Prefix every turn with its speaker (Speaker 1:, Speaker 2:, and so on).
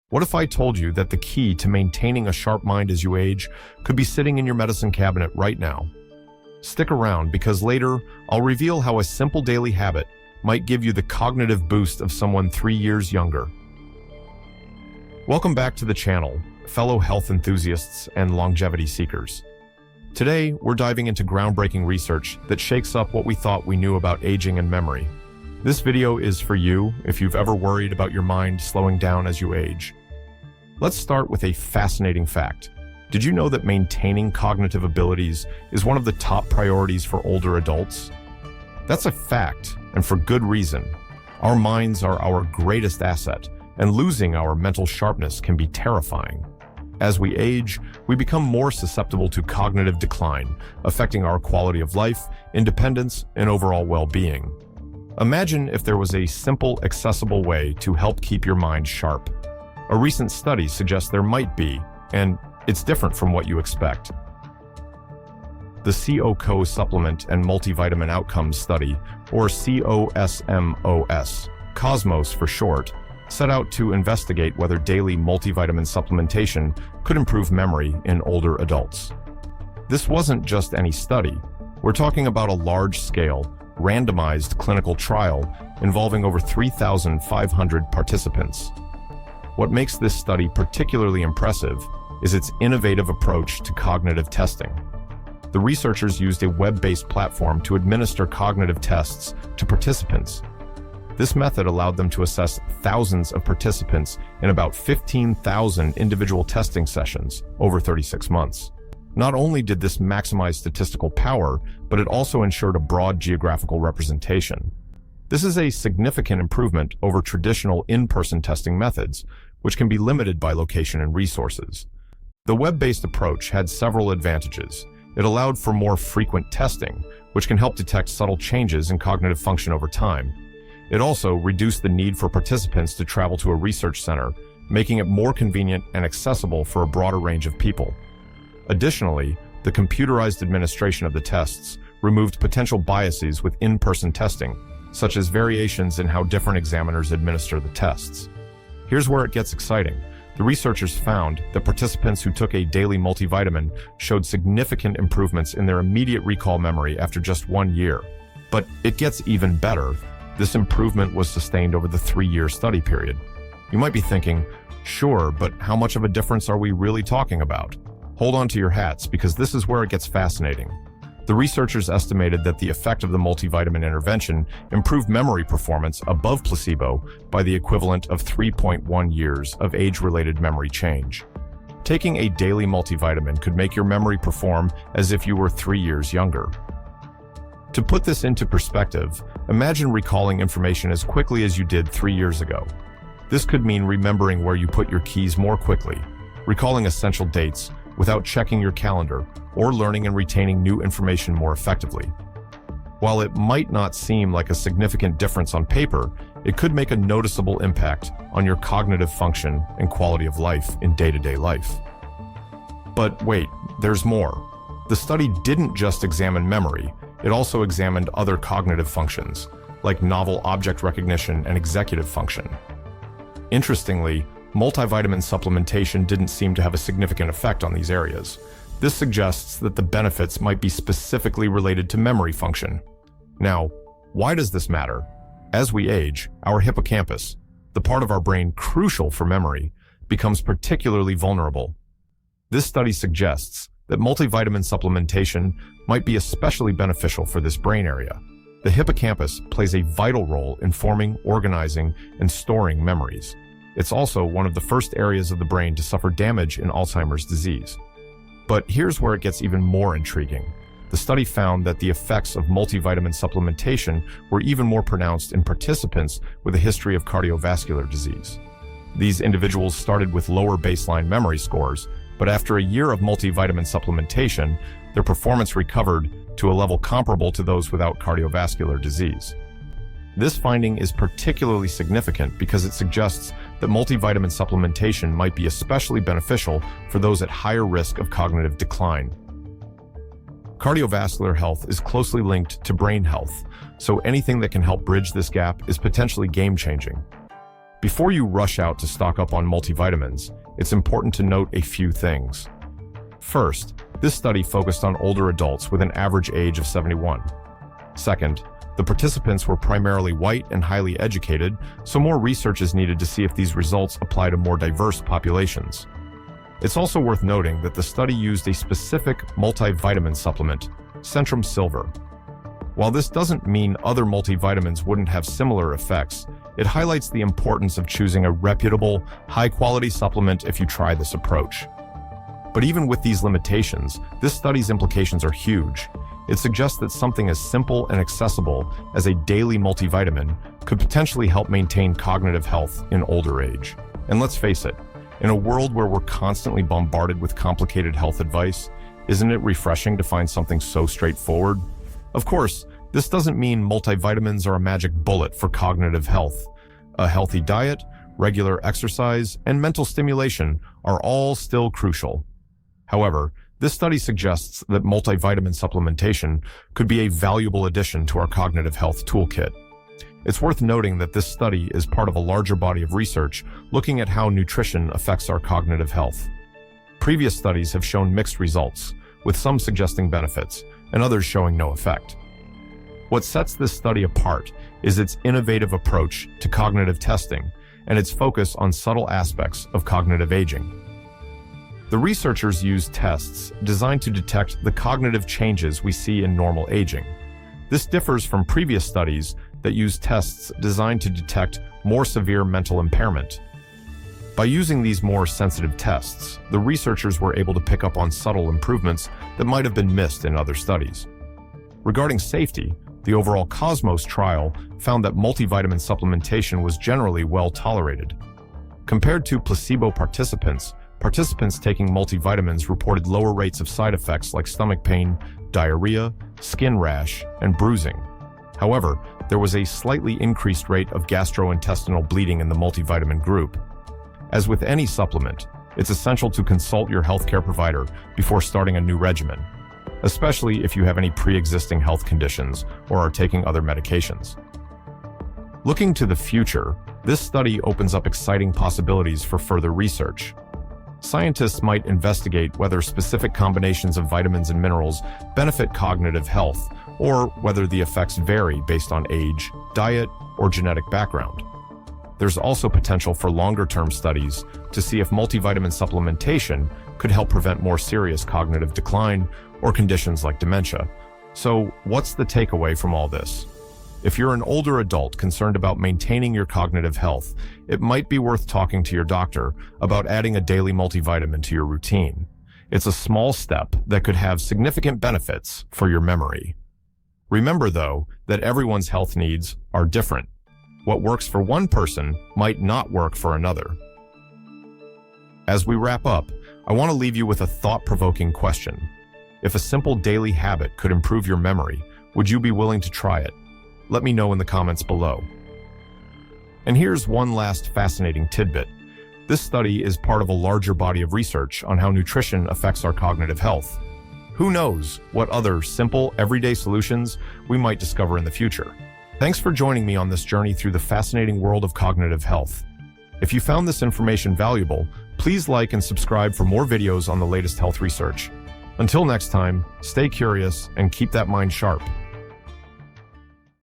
Speaker 1: What if I told you that the key to maintaining a sharp mind as you age could be sitting in your medicine cabinet right now? Stick around because later I'll reveal how a simple daily habit might give you the cognitive boost of someone 3 years younger. Welcome back to the channel, fellow health enthusiasts and longevity seekers. Today, we're diving into groundbreaking research that shakes up what we thought we knew about aging and memory. This video is for you if you've ever worried about your mind slowing down as you age. Let's start with a fascinating fact. Did you know that maintaining cognitive abilities is one of the top priorities for older adults? That's a fact, and for good reason. Our minds are our greatest asset, and losing our mental sharpness can be terrifying. As we age, we become more susceptible to cognitive decline, affecting our quality of life, independence, and overall well-being. Imagine if there was a simple, accessible way to help keep your mind sharp. A recent study suggests there might be, and it's different from what you expect. The CO supplement and multivitamin outcomes study, or COSMOS for short, set out to investigate whether daily multivitamin supplementation could improve memory in older adults. This wasn't just any study. We're talking about a large-scale, randomized clinical trial involving over 3,500 participants. What makes this study particularly impressive is its innovative approach to cognitive testing. The researchers used a web-based platform to administer cognitive tests to participants. This method allowed them to assess thousands of participants in about 15,000 individual testing sessions over 36 months. Not only did this maximize statistical power, but it also ensured a broad geographical representation. This is a significant improvement over traditional in-person testing methods, which can be limited by location and resources. The web-based approach had several advantages. It allowed for more frequent testing, which can help detect subtle changes in cognitive function over time. It also reduced the need for participants to travel to a research center, making it more convenient and accessible for a broader range of people. Additionally, the computerized administration of the tests removed potential biases with in-person testing, such as variations in how different examiners administer the tests. Here's where it gets exciting. The researchers found that participants who took a daily multivitamin showed significant improvements in their immediate recall memory after just 1 year. But it gets even better. This improvement was sustained over the 3-year study period. You might be thinking, sure, but how much of a difference are we really talking about? Hold on to your hats, because this is where it gets fascinating. The researchers estimated that the effect of the multivitamin intervention improved memory performance above placebo by the equivalent of 3.1 years of age-related memory change. Taking a daily multivitamin could make your memory perform as if you were 3 years younger. To put this into perspective, imagine recalling information as quickly as you did 3 years ago. This could mean remembering where you put your keys more quickly, recalling essential dates without checking your calendar, or learning and retaining new information more effectively. While it might not seem like a significant difference on paper, it could make a noticeable impact on your cognitive function and quality of life in day-to-day life. But wait, there's more. The study didn't just examine memory, it also examined other cognitive functions, like novel object recognition and executive function. Interestingly, multivitamin supplementation didn't seem to have a significant effect on these areas. This suggests that the benefits might be specifically related to memory function. Now, why does this matter? As we age, our hippocampus, the part of our brain crucial for memory, becomes particularly vulnerable. This study suggests that multivitamin supplementation might be especially beneficial for this brain area. The hippocampus plays a vital role in forming, organizing, and storing memories. It's also one of the first areas of the brain to suffer damage in Alzheimer's disease. But here's where it gets even more intriguing. The study found that the effects of multivitamin supplementation were even more pronounced in participants with a history of cardiovascular disease. These individuals started with lower baseline memory scores, but after a year of multivitamin supplementation, their performance recovered to a level comparable to those without cardiovascular disease. This finding is particularly significant because it suggests that multivitamin supplementation might be especially beneficial for those at higher risk of cognitive decline. Cardiovascular health is closely linked to brain health, so anything that can help bridge this gap is potentially game-changing. Before you rush out to stock up on multivitamins, it's important to note a few things. First, this study focused on older adults with an average age of 71. Second, the participants were primarily white and highly educated, so more research is needed to see if these results apply to more diverse populations. It's also worth noting that the study used a specific multivitamin supplement, Centrum Silver. While this doesn't mean other multivitamins wouldn't have similar effects, it highlights the importance of choosing a reputable, high-quality supplement if you try this approach. But even with these limitations, this study's implications are huge. It suggests that something as simple and accessible as a daily multivitamin could potentially help maintain cognitive health in older age. And let's face it, in a world where we're constantly bombarded with complicated health advice, isn't it refreshing to find something so straightforward? Of course, this doesn't mean multivitamins are a magic bullet for cognitive health. A healthy diet, regular exercise, and mental stimulation are all still crucial. However, this study suggests that multivitamin supplementation could be a valuable addition to our cognitive health toolkit. It's worth noting that this study is part of a larger body of research looking at how nutrition affects our cognitive health. Previous studies have shown mixed results, with some suggesting benefits and others showing no effect. What sets this study apart is its innovative approach to cognitive testing and its focus on subtle aspects of cognitive aging. The researchers used tests designed to detect the cognitive changes we see in normal aging. This differs from previous studies that used tests designed to detect more severe mental impairment. By using these more sensitive tests, the researchers were able to pick up on subtle improvements that might have been missed in other studies. Regarding safety, the overall Cosmos trial found that multivitamin supplementation was generally well tolerated. Compared to placebo participants taking multivitamins reported lower rates of side effects like stomach pain, diarrhea, skin rash, and bruising. However, there was a slightly increased rate of gastrointestinal bleeding in the multivitamin group. As with any supplement, it's essential to consult your healthcare provider before starting a new regimen, especially if you have any pre-existing health conditions or are taking other medications. Looking to the future, this study opens up exciting possibilities for further research. Scientists might investigate whether specific combinations of vitamins and minerals benefit cognitive health, or whether the effects vary based on age, diet, or genetic background. There's also potential for longer-term studies to see if multivitamin supplementation could help prevent more serious cognitive decline or conditions like dementia. So, what's the takeaway from all this? If you're an older adult concerned about maintaining your cognitive health, it might be worth talking to your doctor about adding a daily multivitamin to your routine. It's a small step that could have significant benefits for your memory. Remember, though, that everyone's health needs are different. What works for one person might not work for another. As we wrap up, I want to leave you with a thought-provoking question. If a simple daily habit could improve your memory, would you be willing to try it? Let me know in the comments below. And here's one last fascinating tidbit. This study is part of a larger body of research on how nutrition affects our cognitive health. Who knows what other simple, everyday solutions we might discover in the future. Thanks for joining me on this journey through the fascinating world of cognitive health. If you found this information valuable, please like and subscribe for more videos on the latest health research. Until next time, stay curious and keep that mind sharp.